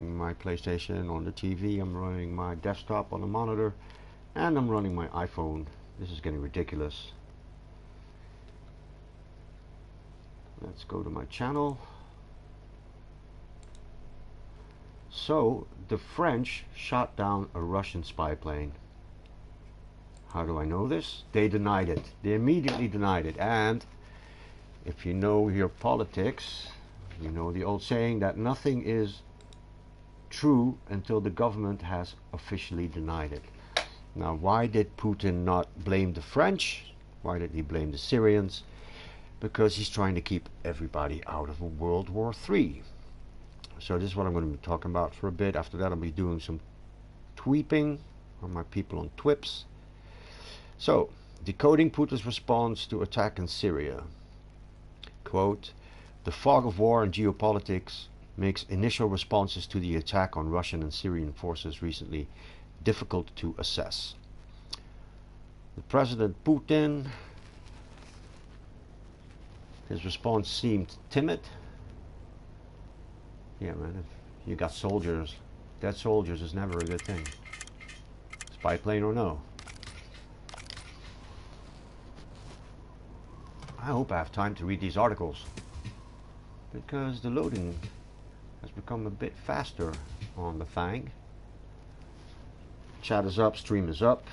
my PlayStation on the TV, I'm running my desktop on the monitor, and I'm running my iPhone. This is getting ridiculous. Let's go to my channel. So, the French shot down a Russian spy plane. How do I know this? They denied it. They immediately denied it. And if you know your politics, you know the old saying that nothing is true until the government has officially denied it. Now, why did Putin not blame the French? Why did he blame the Syrians? Because he's trying to keep everybody out of a World War III. So this is what I'm going to be talking about for a bit. After that, I'll be doing some tweeping on my people on Twips. So, decoding Putin's response to attack in Syria. Quote, the fog of war and geopolitics makes initial responses to the attack on Russian and Syrian forces recently difficult to assess. The President Putin, his response seemed timid. Yeah, man, if you got soldiers, dead soldiers is never a good thing. Spy plane or no. I hope I have time to read these articles, because the loading has become a bit faster on the thing. Chat is up, stream is up.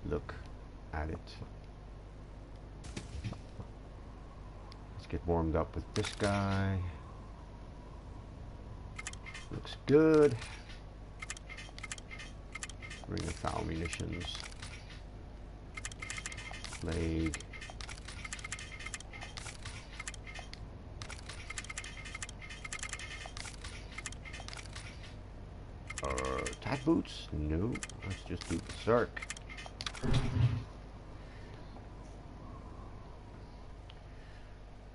Look at it. Let's get warmed up with this guy. Looks good. Ring of foul munitions. Plague. Attack boots? No. Let's just do berserk.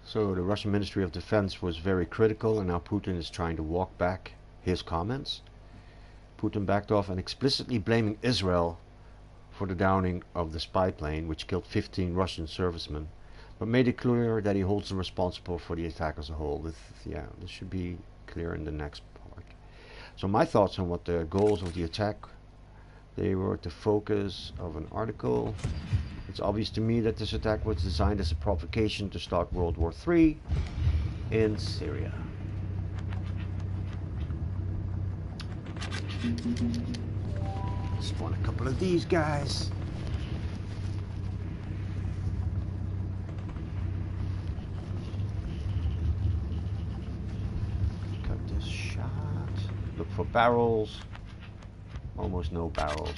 So the Russian Ministry of Defense was very critical, and now Putin is trying to walk back his comments. Putin backed off and explicitly blaming Israel for the downing of the spy plane, which killed 15 Russian servicemen, but made it clear that he holds them responsible for the attack as a whole. This should be clear in the next part. So my thoughts on what the goals of the attack, they were at the focus of an article. It's obvious to me that this attack was designed as a provocation to start World War III in Syria. Spawn a couple of these guys. Cut this shot. Look for barrels. Almost no barrels.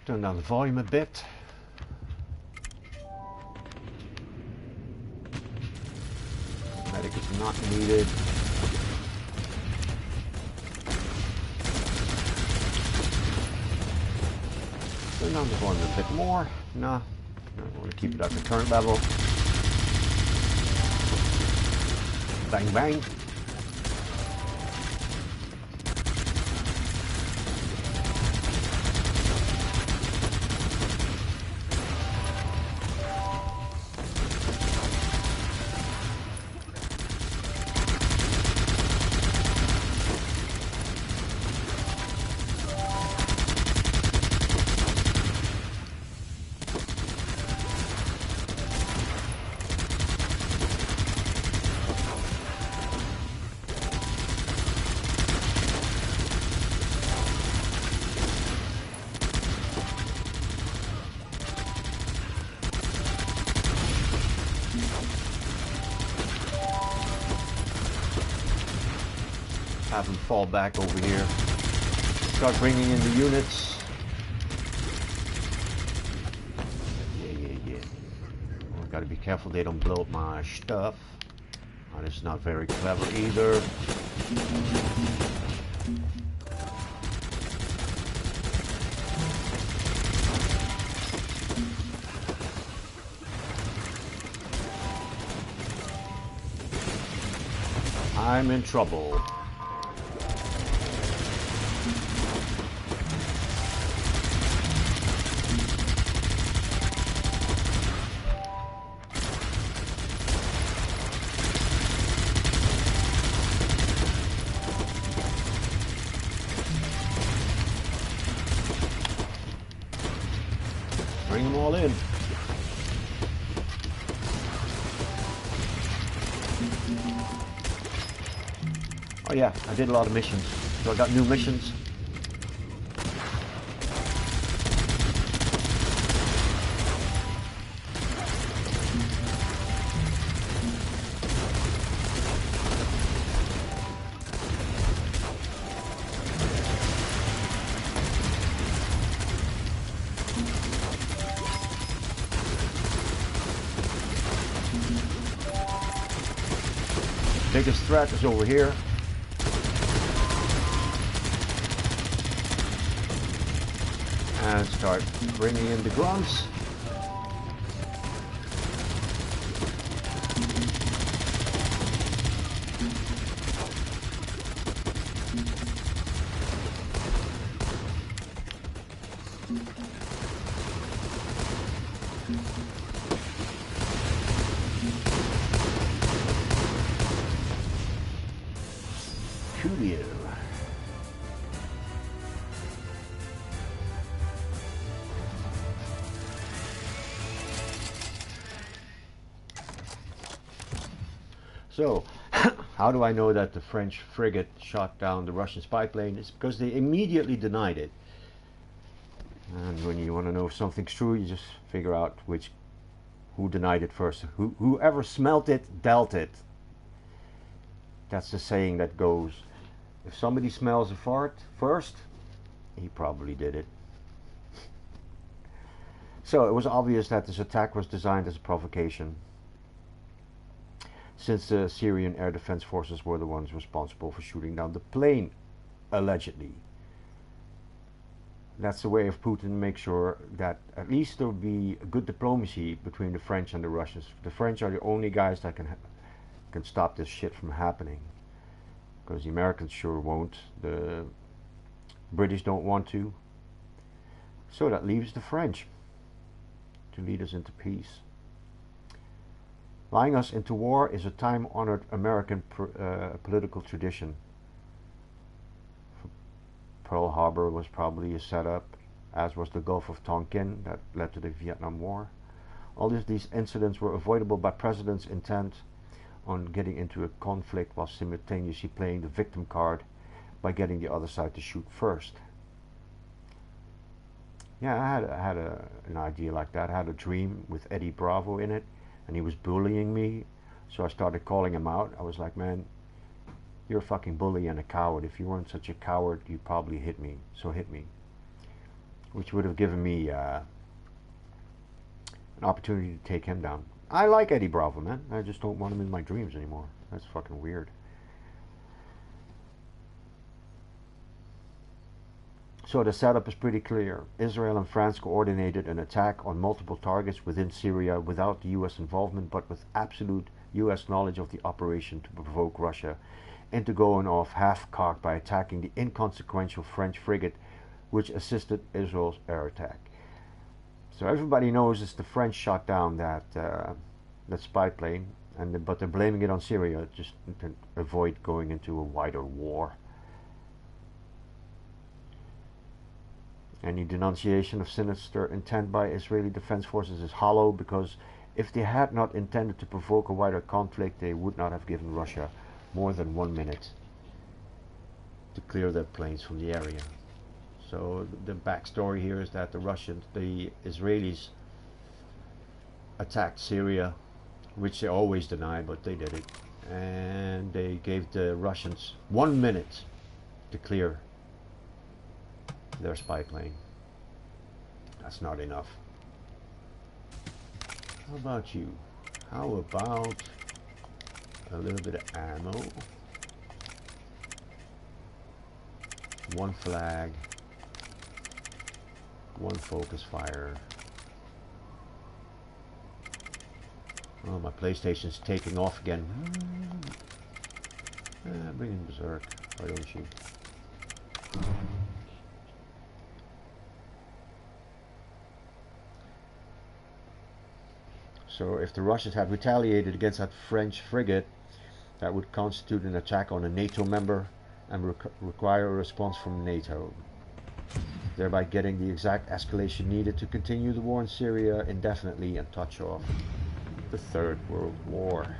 Turn down the volume a bit. Medic is not needed. Turn down the volume a bit more. No, I want to keep it at the current level. Bang bang. Have them fall back over here. Start bringing in the units. Yeah. Oh, gotta be careful they don't blow up my stuff. Oh, this is not very clever either. I'm in trouble. Bring them all in. Oh yeah, I did a lot of missions. So I got new missions. Biggest threat is over here. And start bringing in the grunts. Coolio. So, how do I know that the French frigate shot down the Russian spy plane? It's because they immediately denied it. And when you want to know if something's true, you just figure out who denied it first. Whoever smelt it, dealt it. That's the saying that goes. If somebody smells a fart first, he probably did it. So it was obvious that this attack was designed as a provocation, since the Syrian air defense forces were the ones responsible for shooting down the plane, allegedly. That's the way of Putin to make sure that at least there will be good diplomacy between the French and the Russians. The French are the only guys that can stop this shit from happening, because the Americans sure won't. The British don't want to. So that leaves the French to lead us into peace. Lying us into war is a time-honored American political tradition. Pearl Harbor was probably a setup, as was the Gulf of Tonkin that led to the Vietnam War. All these incidents were avoidable by presidents' intent on getting into a conflict while simultaneously playing the victim card by getting the other side to shoot first. Yeah, I had an idea like that. I had a dream with Eddie Bravo in it, and he was bullying me, so I started calling him out. I was like, man, you're a fucking bully and a coward. If you weren't such a coward, you'd probably hit me, so hit me. Which would have given me an opportunity to take him down. I like Eddie Bravo, man. I just don't want him in my dreams anymore. That's fucking weird. So the setup is pretty clear. Israel and France coordinated an attack on multiple targets within Syria without the US involvement, but with absolute US knowledge of the operation to provoke Russia into going off half-cocked by attacking the inconsequential French frigate which assisted Israel's air attack. So everybody knows it's the French shot down that spy plane, but they're blaming it on Syria just to avoid going into a wider war. Any denunciation of sinister intent by Israeli defense forces is hollow, because if they had not intended to provoke a wider conflict, they would not have given Russia more than 1 minute to clear their planes from the area. So the backstory here is that the Israelis attacked Syria, which they always deny, but they did it, and they gave the Russians 1 minute to clear their spy plane. That's not enough. How about you? How about a little bit of ammo? One flag, one focus fire. Oh, my PlayStation's taking off again. Bring in Berserk, why don't you? So if the Russians had retaliated against that French frigate, that would constitute an attack on a NATO member and require a response from NATO, thereby getting the exact escalation needed to continue the war in Syria indefinitely and touch off the Third World War.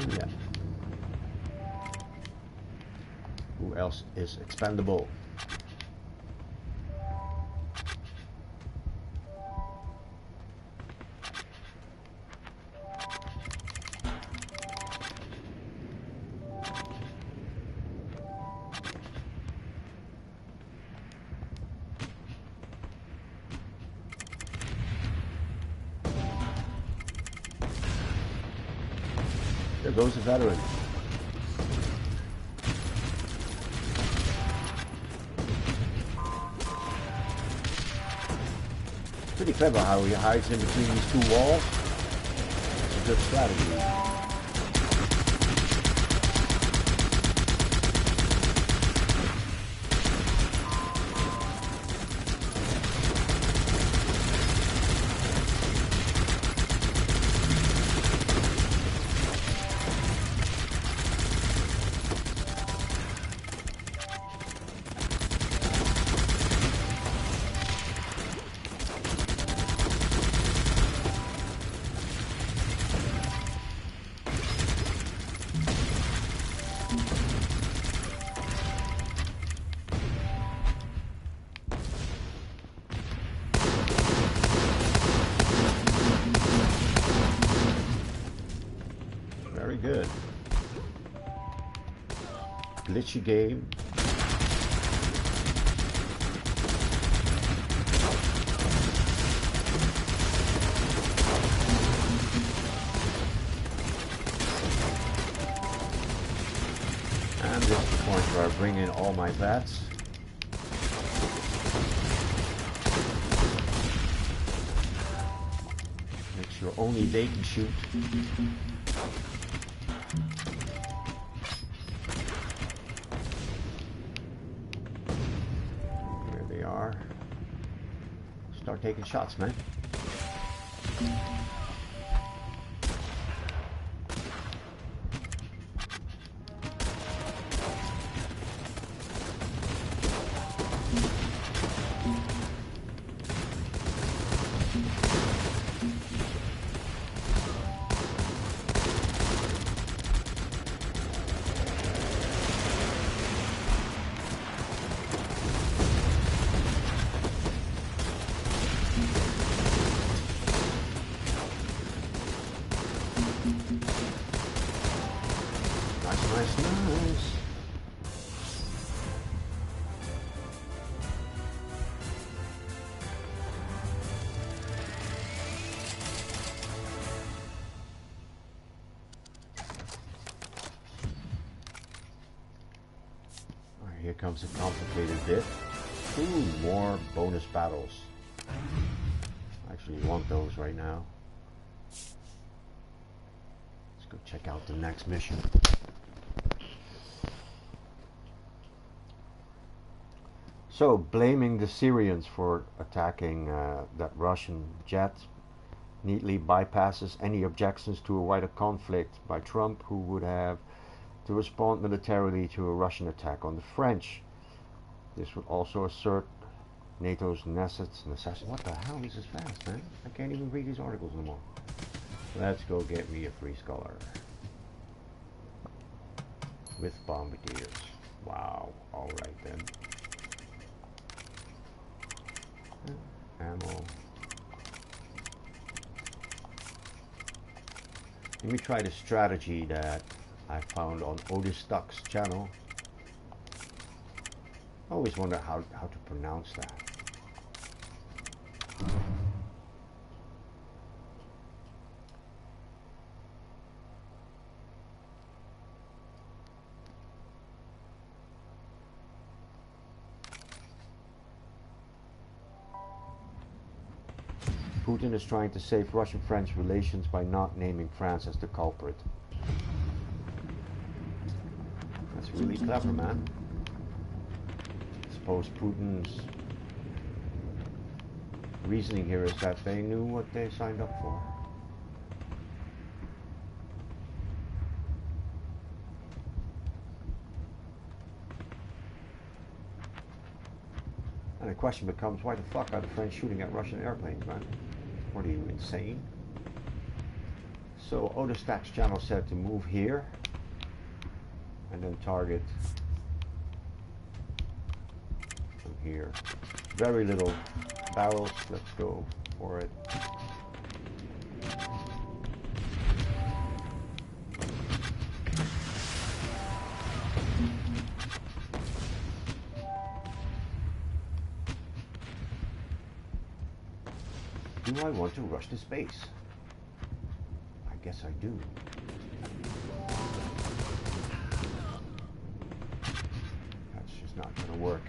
Yeah. Who else is expendable? There goes the veteran. Pretty clever how he hides in between these two walls. It's a good strategy. Good. Glitchy game. And this is the point where I bring in all my vets. Make sure only they can shoot. Start taking shots, man. Nice. Here comes a complicated bit. Ooh, more bonus battles. I actually want those right now. Let's go check out the next mission. So, blaming the Syrians for attacking that Russian jet neatly bypasses any objections to a wider conflict by Trump, who would have to respond militarily to a Russian attack on the French. This would also assert NATO's necessity. What the hell is this fast, man? I can't even read these articles no more. Let's go get me a free scholar. With bombardiers. Wow, alright then. Ammo. Let me try the strategy that I found on Otis Duck's channel. I always wonder how to pronounce that. Putin is trying to save Russian-French relations by not naming France as the culprit. That's really clever, man. I suppose Putin's reasoning here is that they knew what they signed up for. And the question becomes, why the fuck are the French shooting at Russian airplanes, man? What are you, insane? So Oderstack's channel said to move here and then target from here. Very little barrels, let's go for it. Do I want to rush this base? I guess I do. That's just not gonna work.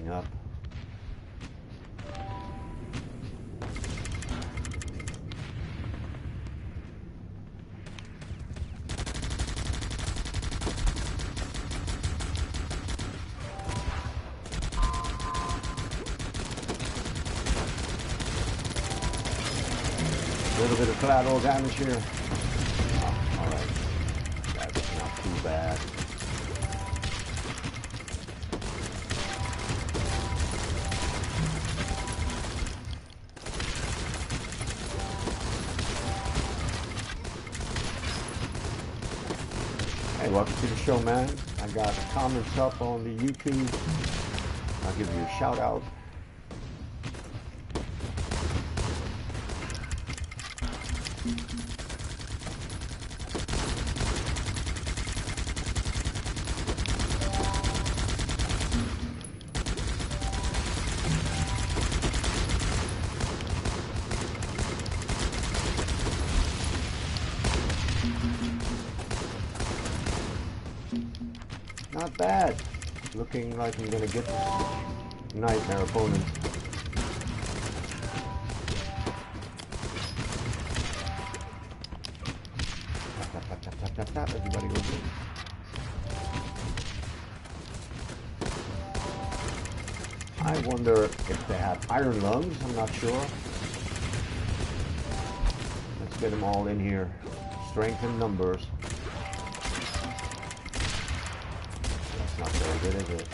Up. A little bit of collateral damage here. Oh, all right, that's not too bad. Hey, welcome to the show, man. I got comments up on the YouTube. I'll give you a shout out. Not bad. Looking like I'm gonna get this nightmare opponent. Tap, tap, tap, tap, tap, tap. Everybody goes in. I wonder if they have iron lungs. I'm not sure. Let's get them all in here. Strength in numbers. Not very good, is it?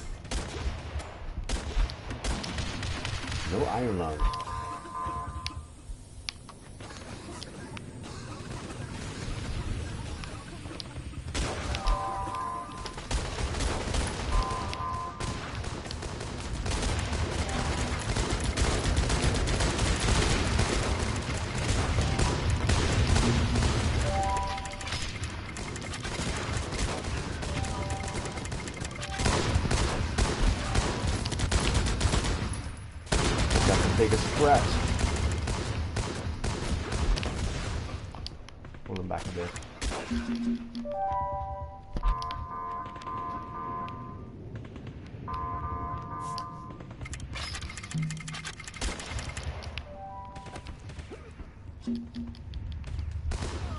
No iron lung. Biggest threat. Pull him back a bit.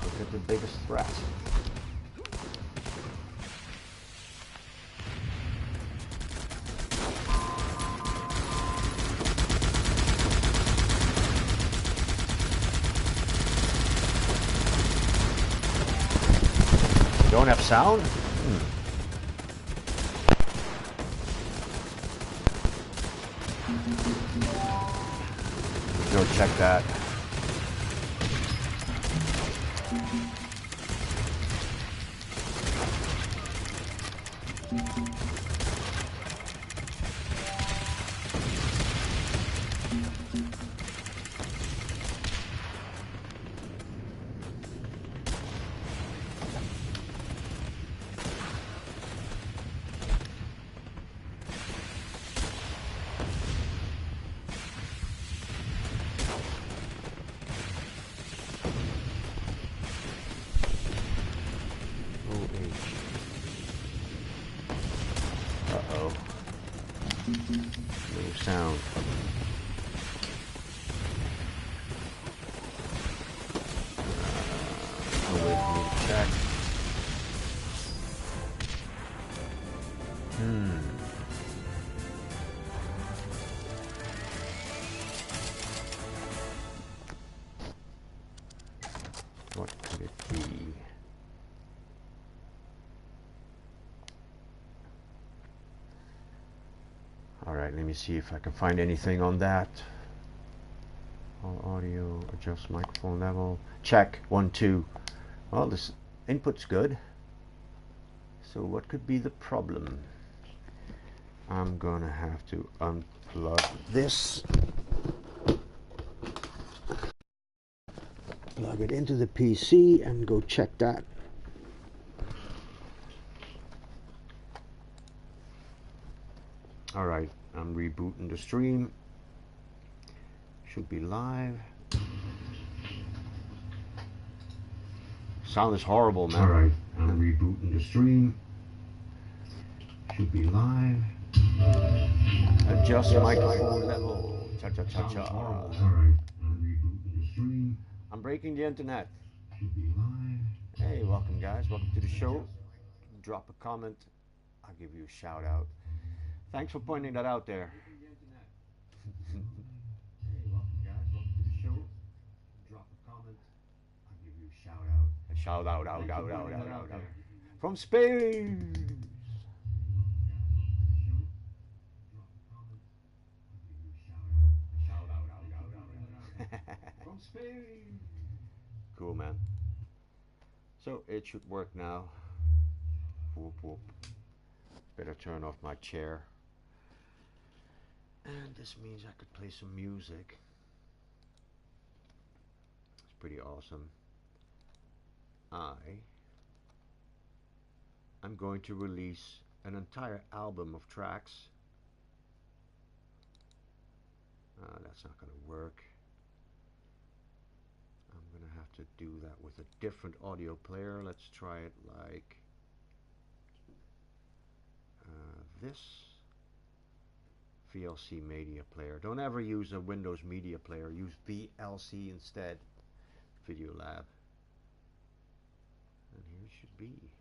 Look at the biggest threat. Don't have sound? Go check that. Uh-oh. No sound. No way for me to check. What could it be? Alright, let me see if I can find anything on that. All audio, adjust microphone level. Check, 1, 2. Well, this input's good. So what could be the problem? I'm gonna have to unplug this. Plug it into the PC and go check that. Alright, I'm rebooting the stream. Should be live. Sound is horrible, man. Alright, I'm rebooting the stream. Should be live. Adjust microphone level. Cha cha cha cha. Alright, I'm rebooting the stream. I'm breaking the internet. Should be live. Hey, welcome guys. Welcome to the show. Drop a comment. I'll give you a shout out. Thanks for pointing that out there. Hey, welcome guys. Welcome to the show. Drop a comment. I'll give you a shout out. A shout out, out. From space. From space. Cool, man. So it should work now. Whoop whoop. Better turn off my chair. And this means I could play some music. It's pretty awesome. I'm going to release an entire album of tracks. That's not going to work. I'm going to have to do that with a different audio player. Let's try it like this. VLC media player. Don't ever use a Windows media player. Use VLC instead. Video Lab. And here it should be.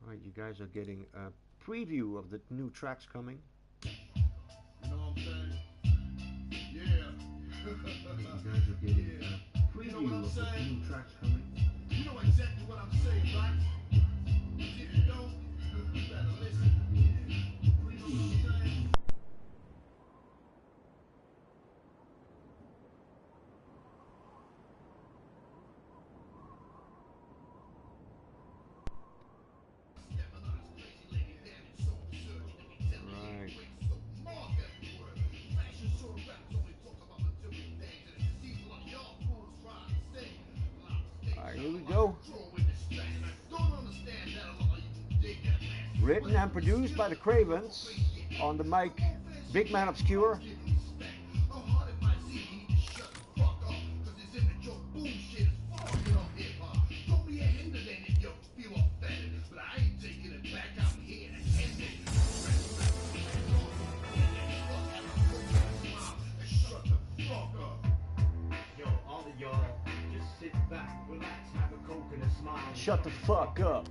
Alright, you guys are getting a preview of the new tracks coming. You know what I'm saying? Yeah. You guys are getting a preview of the new tracks coming. You know exactly what I'm saying, right? If you don't, you better listen. You know what I'm saying? Here we go. Written and produced by the Kravens. On the mic, Big Man Obscure. Shut the fuck up.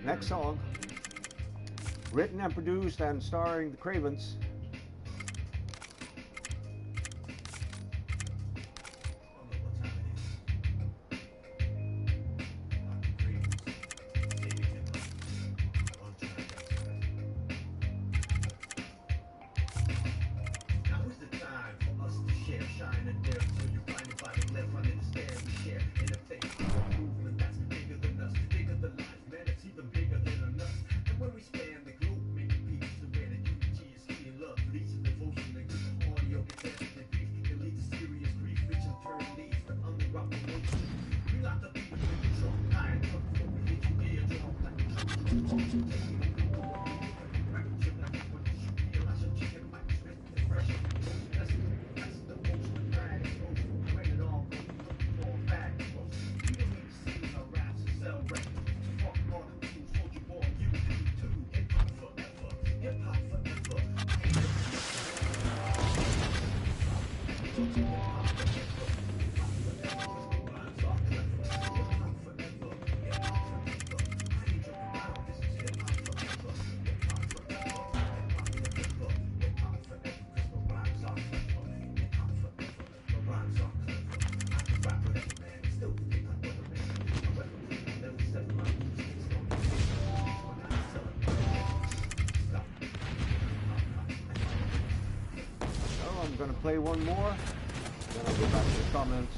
Next song, written and produced and starring the Kravens. Now is the time for us to share, shine, and dare. I'm gonna play one more, then I'll go back to the comments.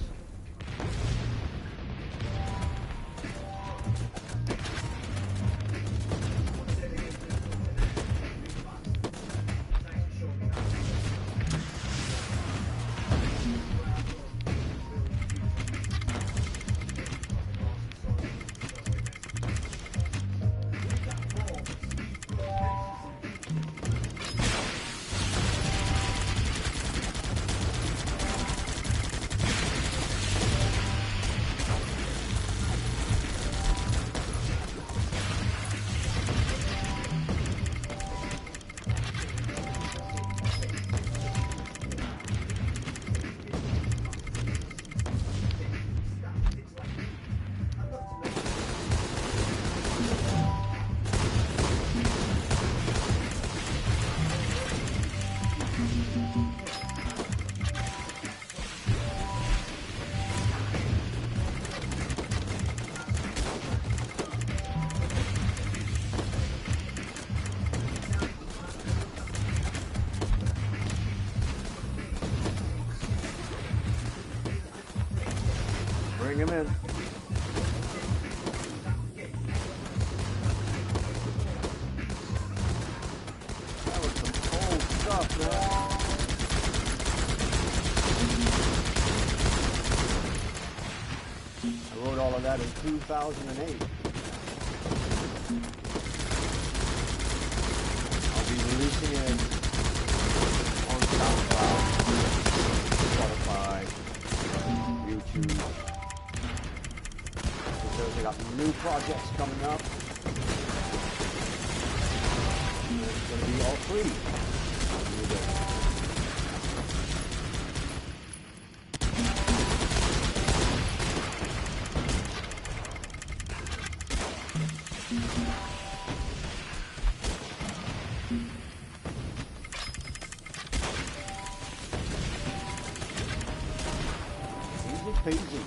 Bring him in. That was some old stuff, man. I wrote all of that in 2008. I'll be releasing it on SoundCloud, Spotify, YouTube. They got new projects coming up. And it's going to be all free. Easy peasy.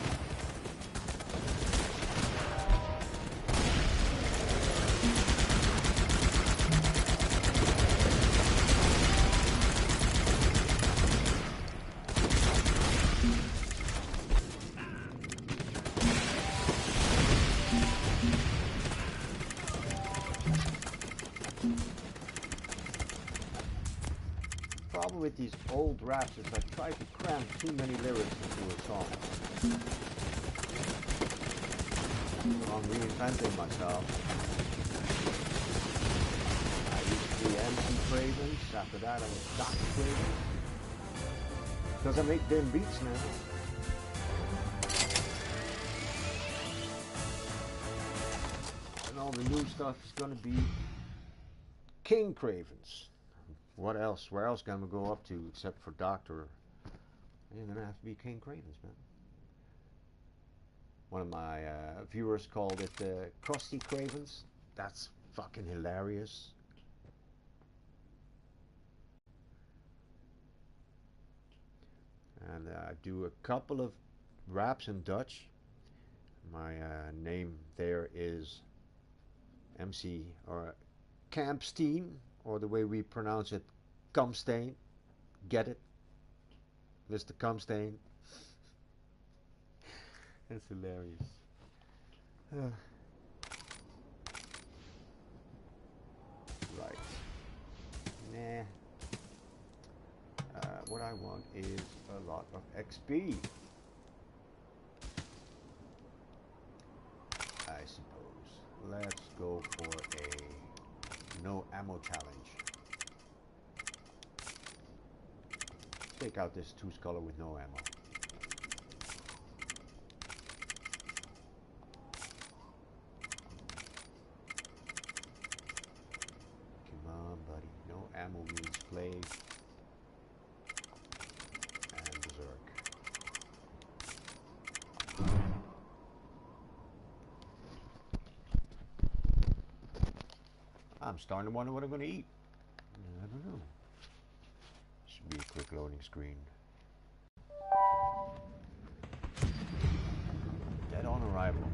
Problem with these old raps is I try to cram too many lyrics into a song. So I'm reinventing myself. I used to be MC Kravens, after that I was Dr. Kravens. Because I make them beats now. And all the new stuff is gonna be King Kravens. What else? Where else can we go up to except for Doctor? You're gonna have to be King Kravens, man. One of my viewers called it Krusty Kravens. That's fucking hilarious. And I do a couple of raps in Dutch. My name there is MC or Kampsteen, or the way we pronounce it, Kamsteen. Get it? Mr. Kamsteen. That's hilarious. Right. Nah. What I want is a lot of XP. I suppose. let's go for a no ammo challenge. Take out this two sculler with no ammo. Come on, buddy. No ammo means play and berserk. I'm starting to wonder what I'm going to eat. I don't know. Should be a quick loading screen. Dead on arrival.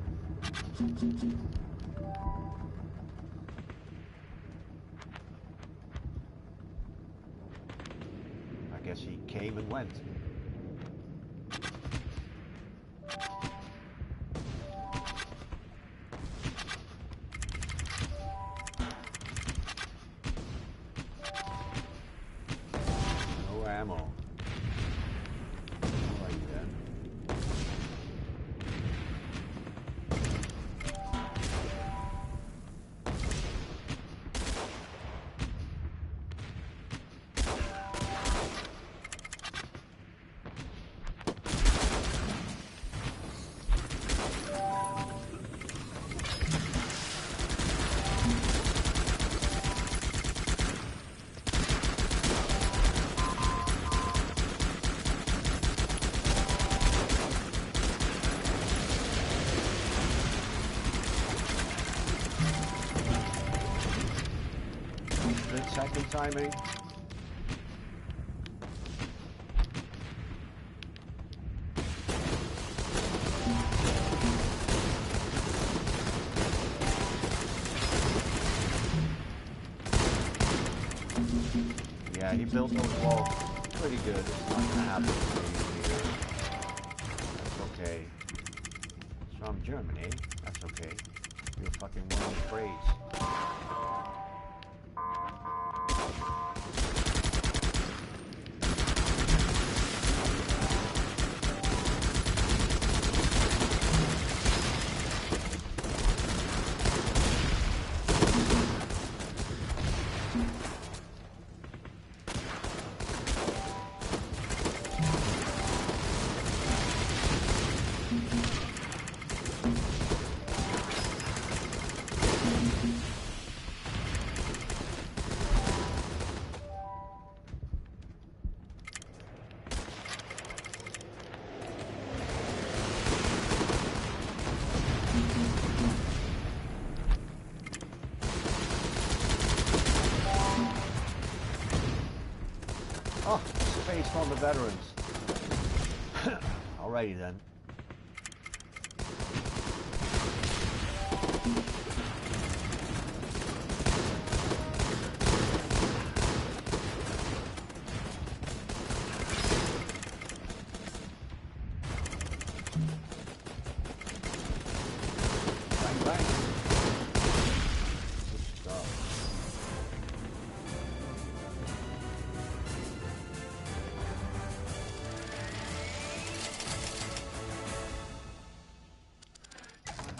I guess he came and went. No ammo. Alright then. Second timing. Yeah, he built those walls pretty good. It's not gonna happen to me either. That's okay. It's from Germany. That's okay. You're fucking one of the braids. Oh, space on the veterans. Alrighty then. Bang, bang. Good stuff.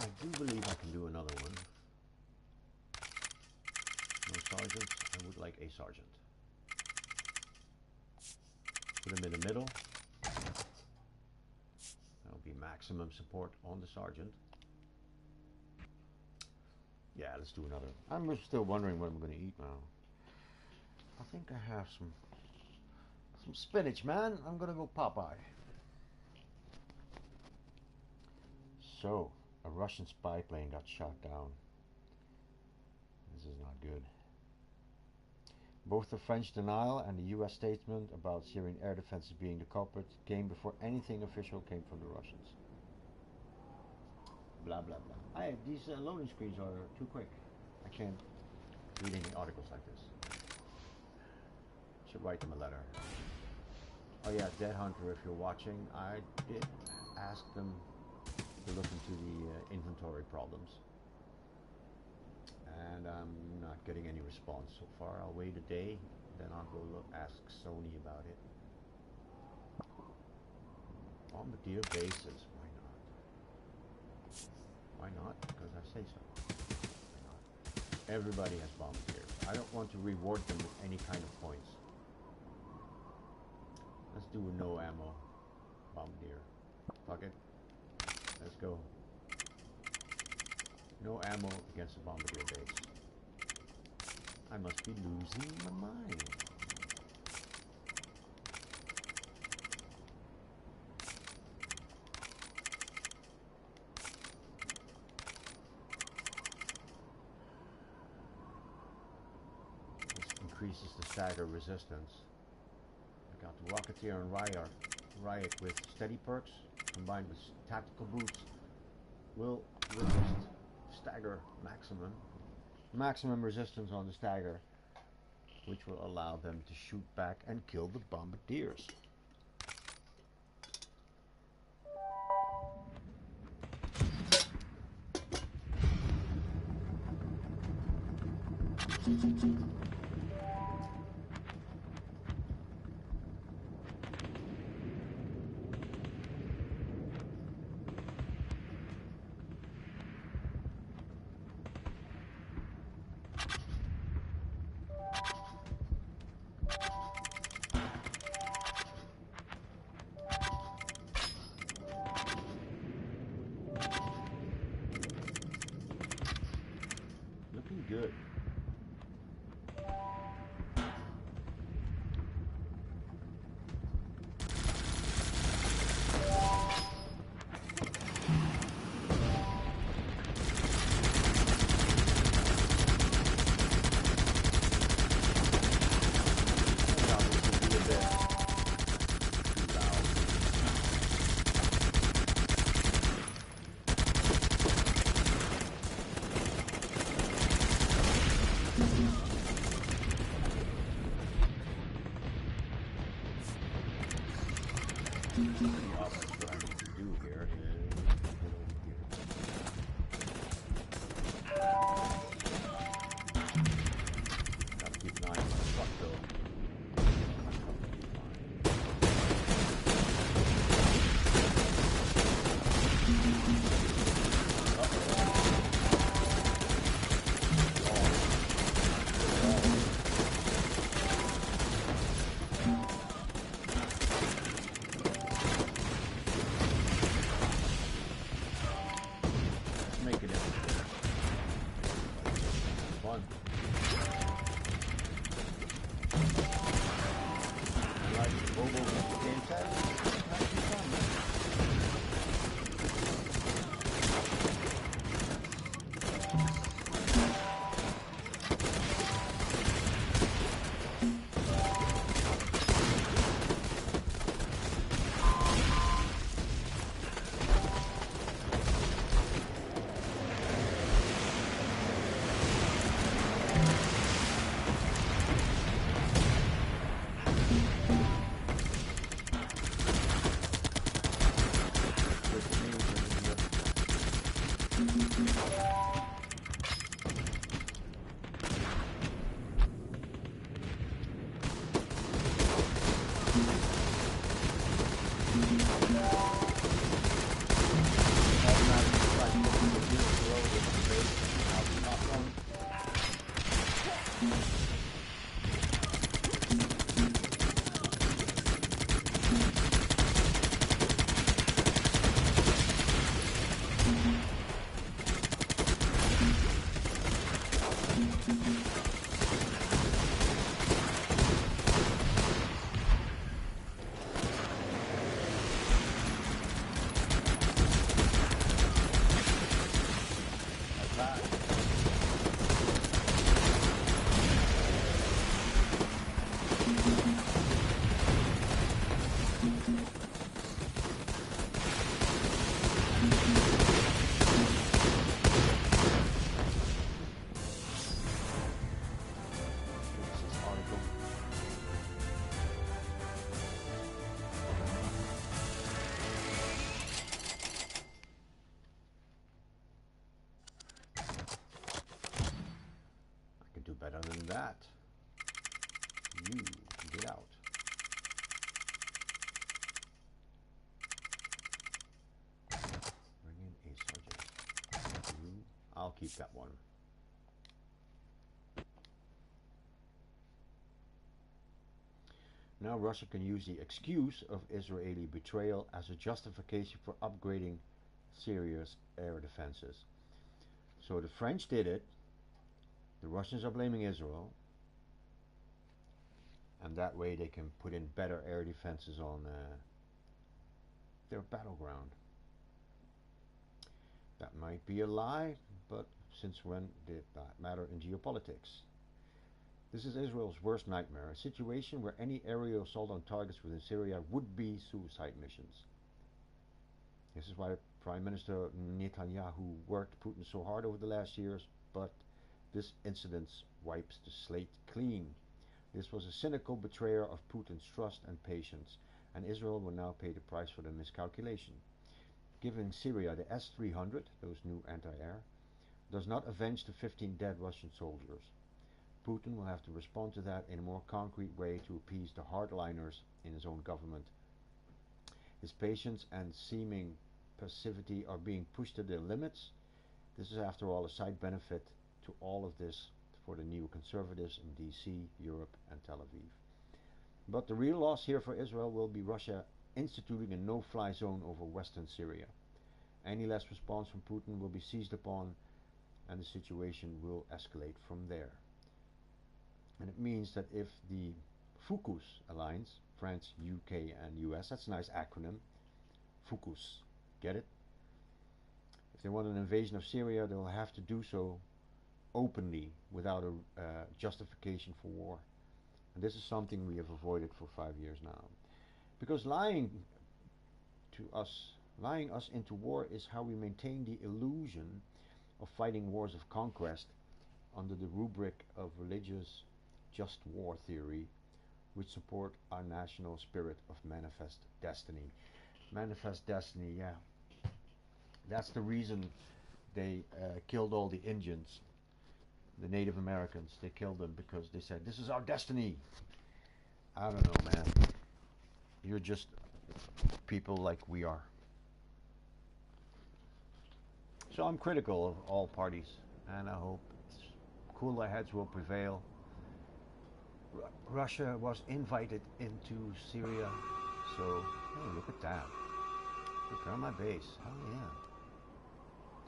I do believe I can do another one. No sergeant. I would like a sergeant. Put him in the middle. That'll be maximum support on the sergeant. Yeah, let's do another. I'm still wondering what I'm going to eat now. I think I have some spinach, man. I'm going to go Popeye. So, a Russian spy plane got shot down. This is not good. Both the French denial and the US statement about Syrian air defenses being the culprit came before anything official came from the Russians. Blah blah blah. These loading screens are too quick. I can't read any articles like this. Should write them a letter. Oh yeah, Dead Hunter, if you're watching, I did ask them to look into the inventory problems. And I'm not getting any response so far. I'll wait a day, then I'll go ask Sony about it. Bombardier bases, why not? Why not? Because I say so. Everybody has bombardiers. I don't want to reward them with any kind of points. Let's do a no ammo bombardier. Fuck it. Let's go. No ammo against a bombardier base. I must be losing my mind. This increases the stagger resistance. I got the Rocketeer and Riot with steady perks combined with tactical boots will resist stagger maximum resistance on the stagger, which will allow them to shoot back and kill the bombardiers. Looking good. The opposite what I need to do here is get over here. Gotta keep an eye on the truck though. Better than that. You get out. Bring in a sergeant. You, I'll keep that one. Now Russia can use the excuse of Israeli betrayal as a justification for upgrading Syria's air defenses. So the French did it, the Russians are blaming Israel, and that way they can put in better air defenses on their battleground. That might be a lie, but since when did that matter in geopolitics? This is Israel's worst nightmare, a situation where any aerial assault on targets within Syria would be suicide missions. This is why Prime Minister Netanyahu worked Putin so hard over the last years, but this incident wipes the slate clean. This was a cynical betrayer of Putin's trust and patience, and Israel will now pay the price for the miscalculation. Giving Syria the S-300, those new anti-air, does not avenge the 15 dead Russian soldiers. Putin will have to respond to that in a more concrete way to appease the hardliners in his own government. His patience and seeming passivity are being pushed to their limits. This is after all a side benefit to all of this for the neoconservatives in DC, Europe and Tel Aviv. But the real loss here for Israel will be Russia instituting a no-fly zone over western Syria. Any less response from Putin will be seized upon and the situation will escalate from there. And it means that if the FUCUS alliance, France, UK and US, that's a nice acronym, FUCUS, get it? If they want an invasion of Syria, they will have to do so openly without a justification for war. And this is something we have avoided for 5 years now. Because lying us into war is how we maintain the illusion of fighting wars of conquest under the rubric of religious just war theory, which support our national spirit of manifest destiny. Manifest destiny, yeah. That's the reason they killed all the Indians, the Native Americans. They killed them because they said, this is our destiny. I don't know, man. You're just people like we are. So I'm critical of all parties, and I hope cooler heads will prevail. Russia was invited into Syria, so hey, look at that. Prepare my base. Hell yeah.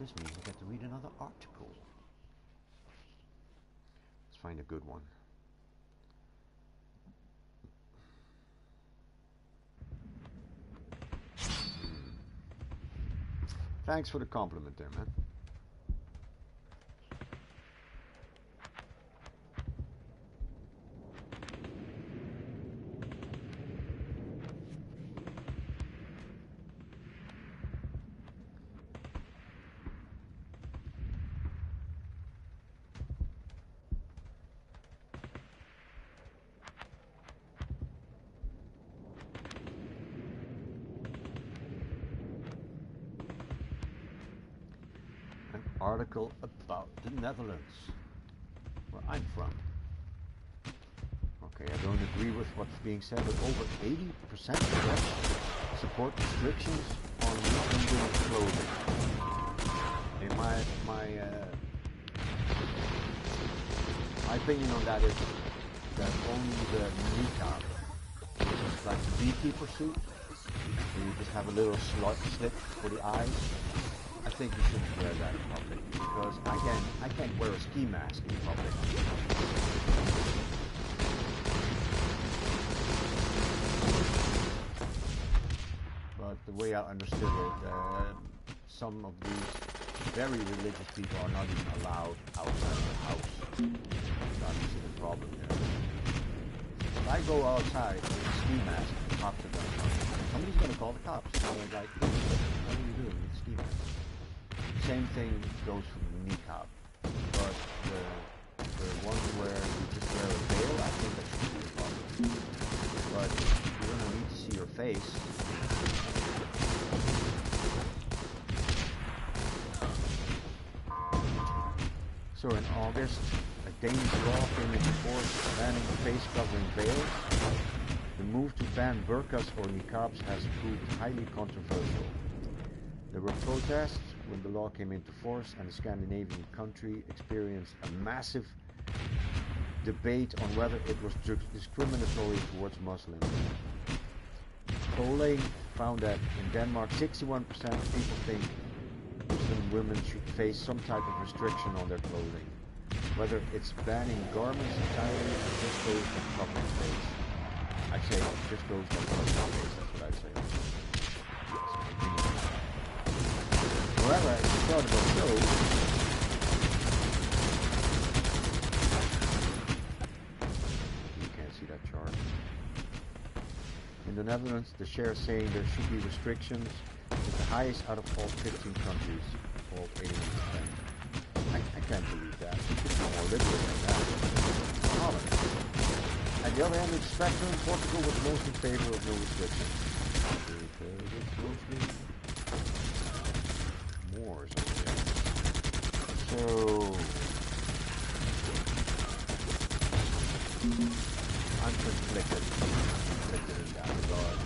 This means I get to read another article. Let's find a good one. Thanks for the compliment there, man. Article about the Netherlands, where I'm from. Okay, I don't agree with what's being said, but over 80% of Dutch support restrictions on women's clothing. And my opinion on that is that only the niqab, like the beekeeper suit, where you just have a little slit for the eyes. I think you shouldn't wear that in public because I can't wear a ski mask in public. But the way I understood it, some of these very religious people are not even allowed outside of the house. So I don't see the problem there. If I go outside with a ski mask, the cops are going to come. Somebody's going to call the cops. They're like, what are you doing with the ski mask? Same thing goes for the niqab, but the ones where you just wear a veil, I think that should be a problem. But you're going to need to see your face. So in August, a Danish law came into force banning face-covering veils. The move to ban burqas or niqabs has proved highly controversial. There were protests when the law came into force, and the Scandinavian country experienced a massive debate on whether it was discriminatory towards Muslims. Polling found that in Denmark, 61% of people think Muslim women should face some type of restriction on their clothing, whether it's banning garments entirely or just those that cover the face. I'd say just those that cover the face, that's what I'd say. However, as the article shows, you can't see that chart. In the Netherlands, the share saying there should be restrictions is the highest out of all 15 countries, all 81%. I can't believe that. It should be more liberal than that. Holland. At the other end of the spectrum, Portugal was most in favor of no restrictions. Because it's mostly Moors over there. So I'm conflicted in that regard.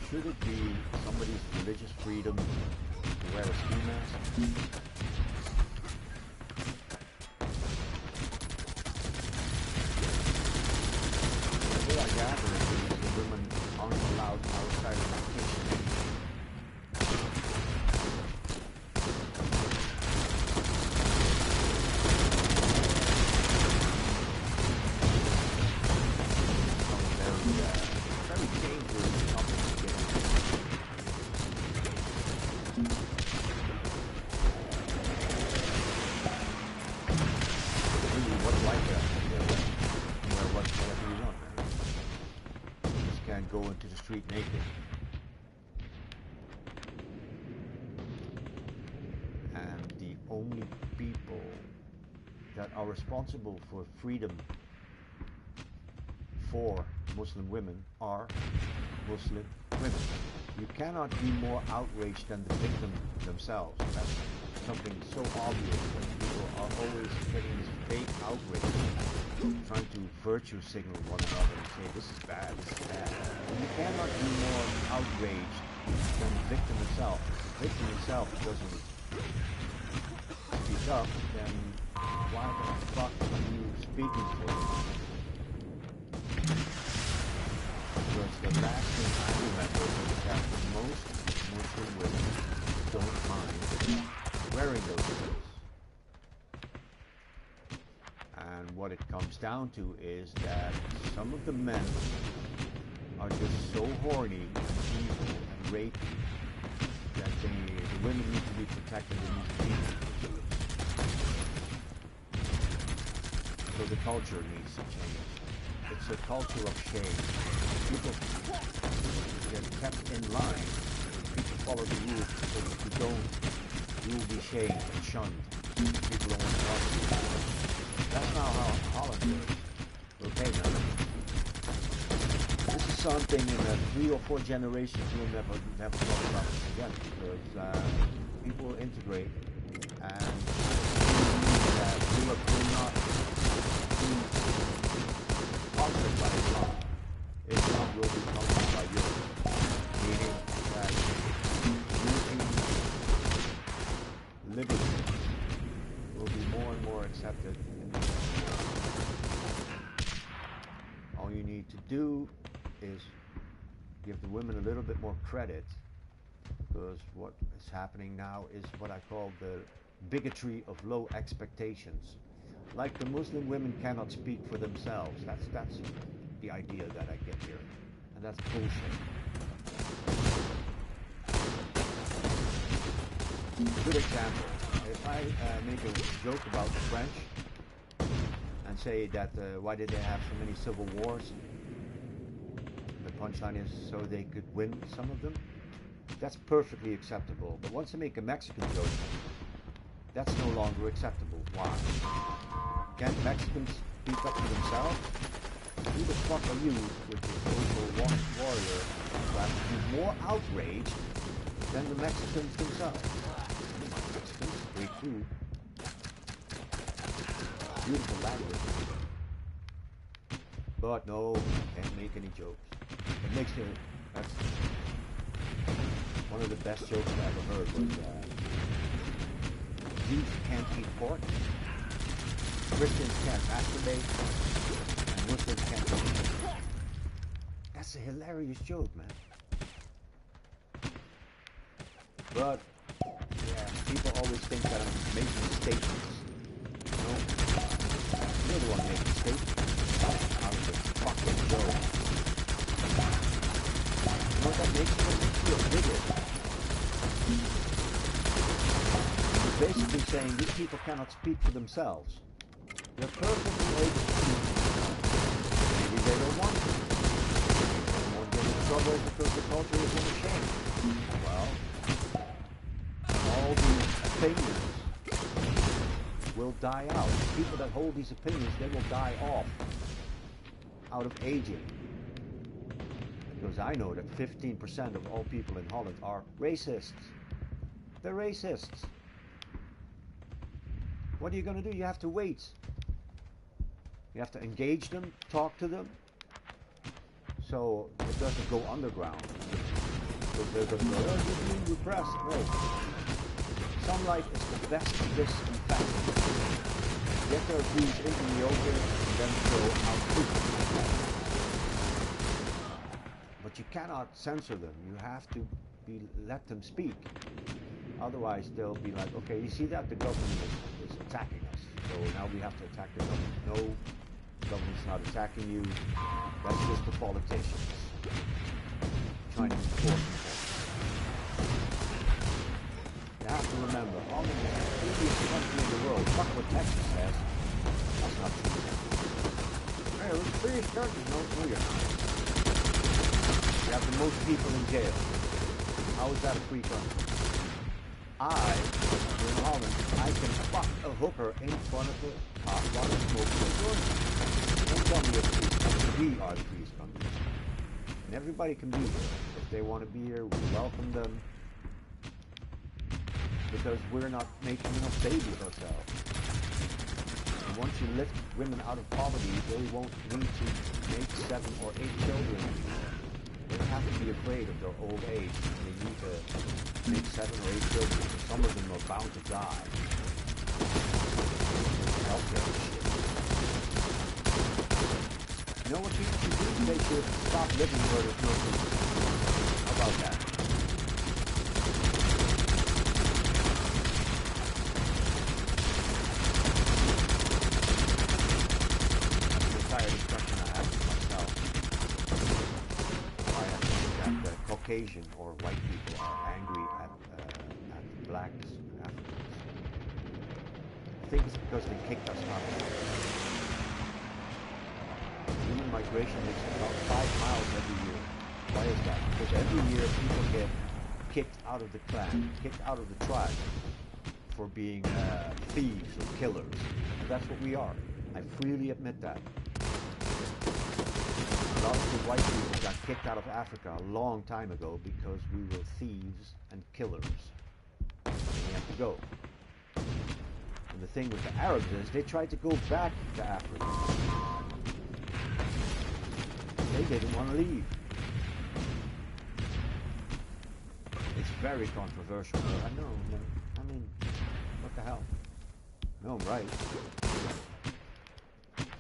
Should it be somebody's religious freedom to wear a ski mask? What I gather is the women aren't allowed outside of the kitchen. Go into the street naked. And the only people that are responsible for freedom for Muslim women are Muslim women. You cannot be more outraged than the victim themselves. That's something so obvious that people are always getting this fake outrage, trying to virtue signal one another and say this is bad, this is bad. And you cannot be more outraged than the victim itself. If the victim itself doesn't speak up, then why the fuck are you speaking for it? Because the last thing I remember was that most Muslim women don't mind wearing those clothes. And what it comes down to is that some of the men are just so horny and evil and rapey that the women need to be protected and need to be. So the culture needs to change. It's a culture of shame. People get kept in line. People follow the rules. So if you don't, you will be shamed and shunned. People don't want to talk to you. That's not how Holland is. Okay, now. This is something in 3 or 4 generations we'll never talk about this again, because people will integrate and that Europe will not be conquered by Islam. Islam will be conquered by Europe, meaning that European liberty will be more and more accepted in the world. All you need to do is give the women a little bit more credit, because what is happening now is what I call the bigotry of low expectations. Like the Muslim women cannot speak for themselves. That's the idea that I get here, and that's bullshit. Good example. If I make a joke about the French and say that why did they have so many civil wars? The punchline is so they could win some of them. That's perfectly acceptable. But once I make a Mexican joke, that's no longer acceptable. Why? Can't Mexicans speak up for themselves? Who the fuck are you with the social warrior class to be more outraged than the Mexicans themselves? Mexicans, great food, beautiful language, but no, can't make any jokes. It makes me, that's one of the best jokes I ever heard was Jews can't eat pork, Christians can't masturbate, and Muslims can't eat. That's a hilarious joke, man. But yeah, people always think that I'm making statements. You know? You're the one making statements out of the fucking joke. You know what that makes you? It makes you a bigot. You're basically saying these people cannot speak for themselves. They're perfectly able to speak for themselves. Maybe they don't want to. They won't get in trouble because the culture is unashamed. Well, all these opinions will die out. People that hold these opinions, they will die off out of aging. Because I know that 15% of all people in Holland are racists. They're racists. What are you going to do? You have to wait. You have to engage them, talk to them, so it doesn't go underground. Because they're going to go, oh, you're being repressed. No. Sunlight is the best disinfectant. Get their views into the open and then go out quickly. But you cannot censor them. You have to let them speak. Otherwise they'll be like, okay, you see that? The government is attacking us. So now we have to attack the government. No, the government's not attacking you. That's just the politicians trying to enforce it. You have to remember, Holland is the freest country in the world. Fuck what Texas says. That's not true. Hey, we're the freest country. No, you're not. You have the most people in jail. How is that a free country? In Holland, I can fuck a hooker in front of the car while I'm smoking a joint. Don't tell me you're the freest country. We are the freest country. And everybody can be here. If they want to be here, we welcome them. Because we're not making enough babies ourselves. And once you lift women out of poverty, they won't need to make 7 or 8 children anymore. They don't have to be afraid of their old age. They need to make 7 or 8 children. Some of them are bound to die. Healthcare shit. You know what people should do? They should stop living where there's no food. How about that? That's an entire discussion I have with myself. Caucasian or white people are angry at blacks and Africans. I think it's because they kicked us out. Human migration is about 5 miles every year. Why is that? Because every year people get kicked out of the clan, kicked out of the tribe for being thieves or killers. And that's what we are. I freely admit that. A lot of the white people got kicked out of Africa a long time ago because we were thieves and killers. And we had to go. And the thing with the Arabs is they tried to go back to Africa. They didn't want to leave. It's very controversial. I know, man. I mean, what the hell? No, I'm right.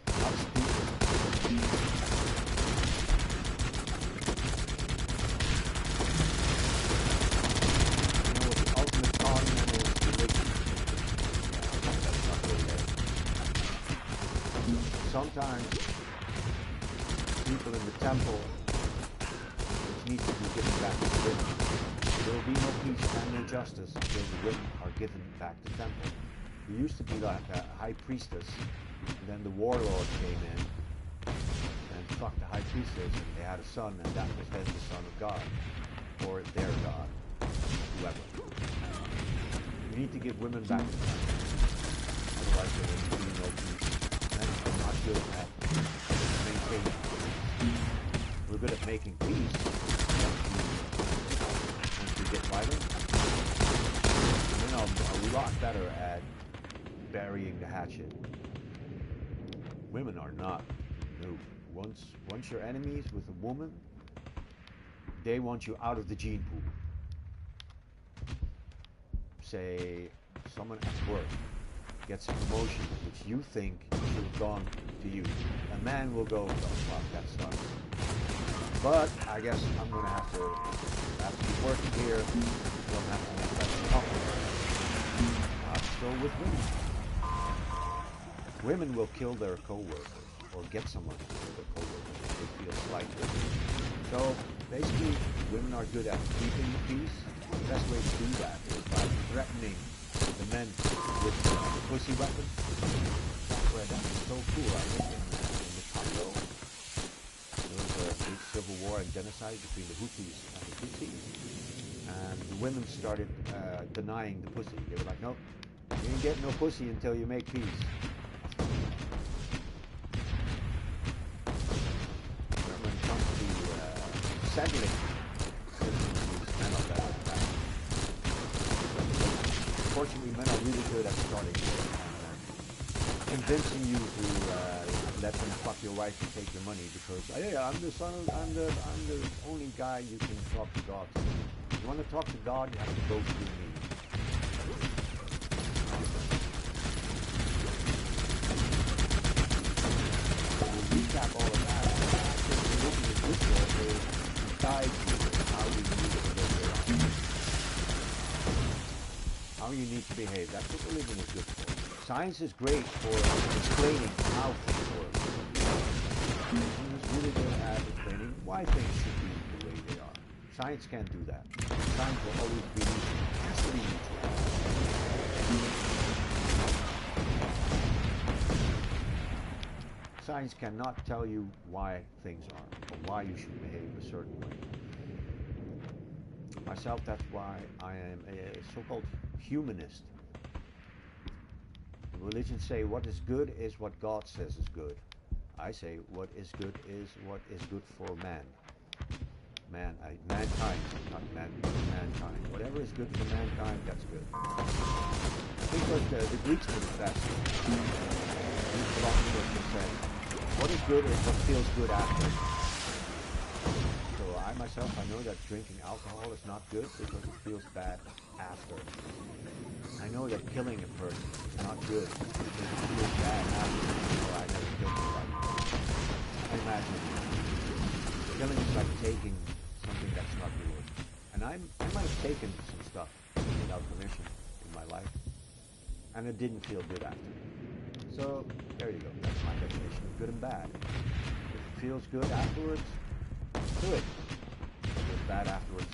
Not stupid. You know what the ultimate con man is? Religion. Yeah, that's not really there. Sometimes people in the temple, which needs to be given back to the women. There will be no peace and no justice until the women are given back the temple. There used to be like a high priestess, and then the warlord came in and fucked the high priestess, and they had a son, and that was then the son of God, or their God, whoever. We need to give women back the temple, otherwise there will be no peace. Men are not good at maintaining peace. We're good at making peace once we get violent. Men are a lot better at burying the hatchet. Women are not. No. Once you're enemies with a woman, they want you out of the gene pool. Say someone at work gets a promotion which you think should have gone to you, a man will go, oh, fuck, that sucks. But I guess I'm going to have to keep working here. Don't have to make that compliment. Not so with women. Women will kill their co-workers or get someone to kill their co-workers if they feel slighted. So basically, women are good at keeping the peace. The best way to do that is by threatening the men with pussy weapons. That was so cool. I lived in the Congo. There was a big civil war and genocide between the Hutus and the Tutsis. And the women started denying the pussy. They were like, no, you ain't getting no pussy until you make peace. When it comes to settling, men are better at that. Unfortunately, men are really good at starting convincing you to let them fuck your wife and take your money because hey, I'm the only guy you can talk to God to. If you want to talk to God, you have to go through me. So we'll recap all of that. After looking at this world, they guide you how you need to live. How you need to behave. That's what religion is good for. Science is great for explaining how things work. Religion is really good at explaining why things should be the way they are. Science can't do that. Science will always be neutral. It has to be neutral. Science cannot tell you why things are or why you should behave a certain way. Myself, that's why I am a so-called humanist. Religions say what is good is what God says is good. I say what is good for man. Mankind, not mankind. Whatever is good for mankind, that's good. I think what the Greeks did best. These philosophers said, what is good is what feels good after. So I myself, I know that drinking alcohol is not good because it feels bad after. I know that killing a person is not good because it feels bad after. So I never killed anybody. I imagine killing is like taking something that's not yours. And I might have taken some stuff without permission in my life, and it didn't feel good after. So there you go. That's my definition of good and bad. If it feels good afterwards, do it. If it feels bad afterwards,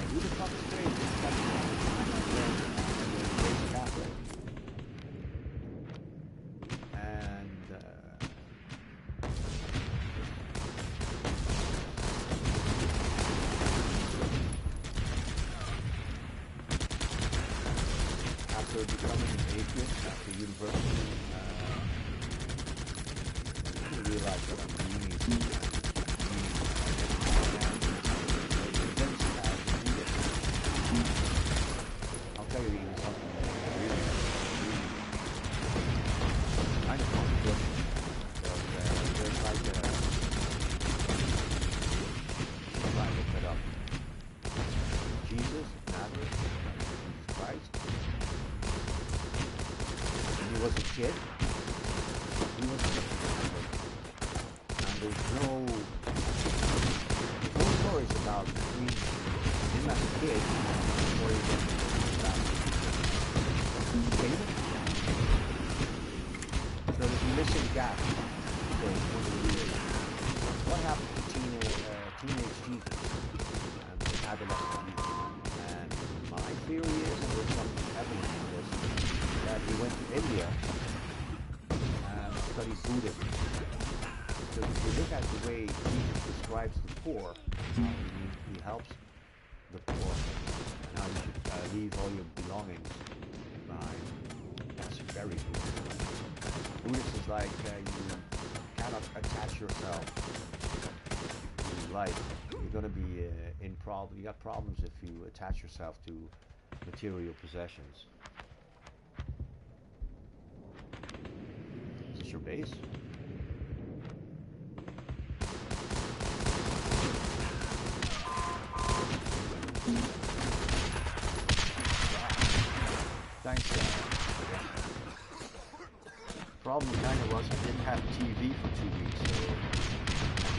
who the fuck is crazy? I'm a Catholic. And after becoming an atheist after university, I realized that I'm really I'll tell you even something really kind of controversial. But there's like I looked it up. Jesus, Nazareth, Jesus Christ. When he was a kid, he was a Catholic. And there's no stories about him as a kid. Stories about David. So there's a missing gap. So what happened to teenage Jesus and adolescent Jesus? And my theory is, and there's some evidence for this, that he went to India and studied Buddhism. So if you look at the way Jesus describes the poor, he helps the poor, and how you should leave all your belongings behind. That's very Buddhist. Buddhist is like you cannot attach yourself to life. You're going to be in problem. You got problems if you attach yourself to material possessions. Is this your base? Thanks, problem kind of was I didn't have TV for 2 weeks, so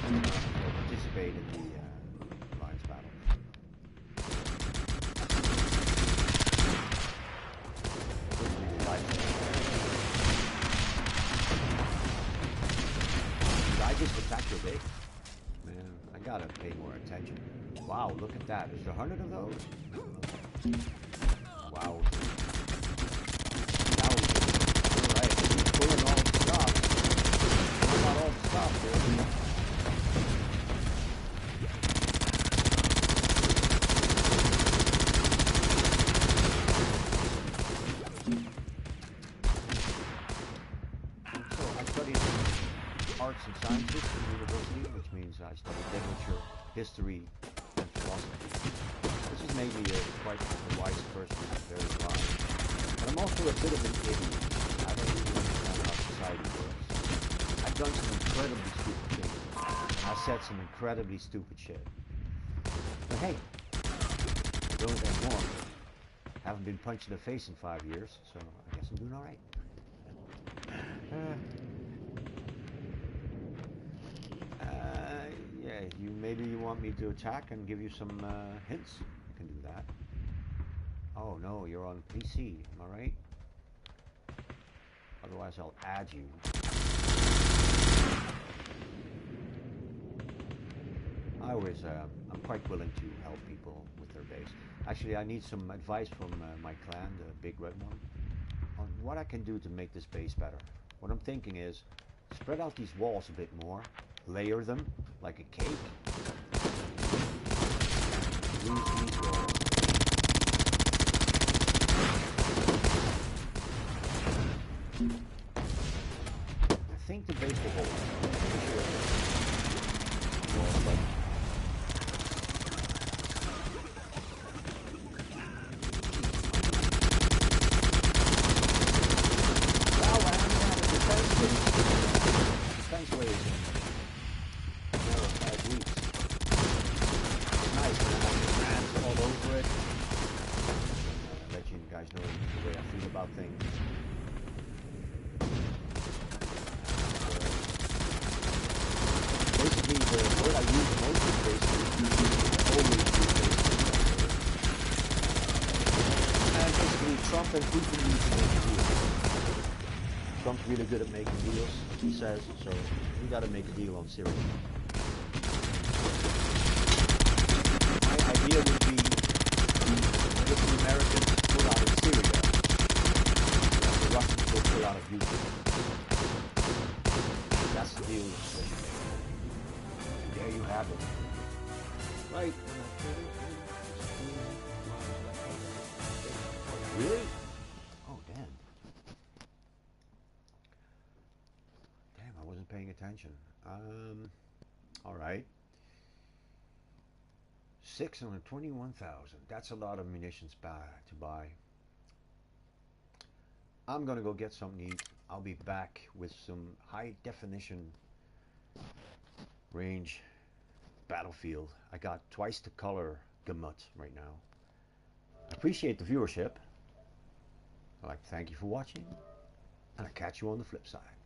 I didn't participate in the Alliance battle. Didn't really like it. Did I just attack your base? Man, I gotta pay more attention. Wow, look at that. Is there 100 of those? Wow. Alright, he's pulling all the stuff. Pulling out all the stuff, dude. So I studied arts and sciences at university, which means I studied literature, history, and philosophy. This has made me quite a wise person, very wise. But I'm also a bit of an idiot. I don't even understand how society works. I've done some incredibly stupid things. I've said some incredibly stupid shit. But hey, I don't anymore. Haven't been punched in the face in 5 years, so I guess I'm doing alright. Yeah, maybe you want me to attack and give you some hints. I can do that. Oh no, you're on PC, am I right? Otherwise I'll add you. I'm quite willing to help people with their base. Actually, I need some advice from my clan, the big red one, on what I can do to make this base better. What I'm thinking is, spread out these walls a bit more, layer them like a cake, use these walls. I think the base will hold. Sure. Defense waves in 5 weeks. It's nice when I have the ants all over it. Let you guys know the way I feel about things. Basically, the word I use most is basically always use and basically, Trump and Putin need to make a deal. Trump's really good at making deals, he says, so we got to make a deal on Syria. My idea would be if the Americans pull out of Syria, the Russians will pull out of Ukraine. That's the deal we're supposed to make. There you have it. Right. Really? Oh, damn. Damn, I wasn't paying attention. All right. 621,000. That's a lot of munitions to buy. I'm gonna go get something to eat. I'll be back with some high definition range battlefield. I got twice the color gamut right now. I appreciate the viewership. I'd like to thank you for watching, and I'll catch you on the flip side.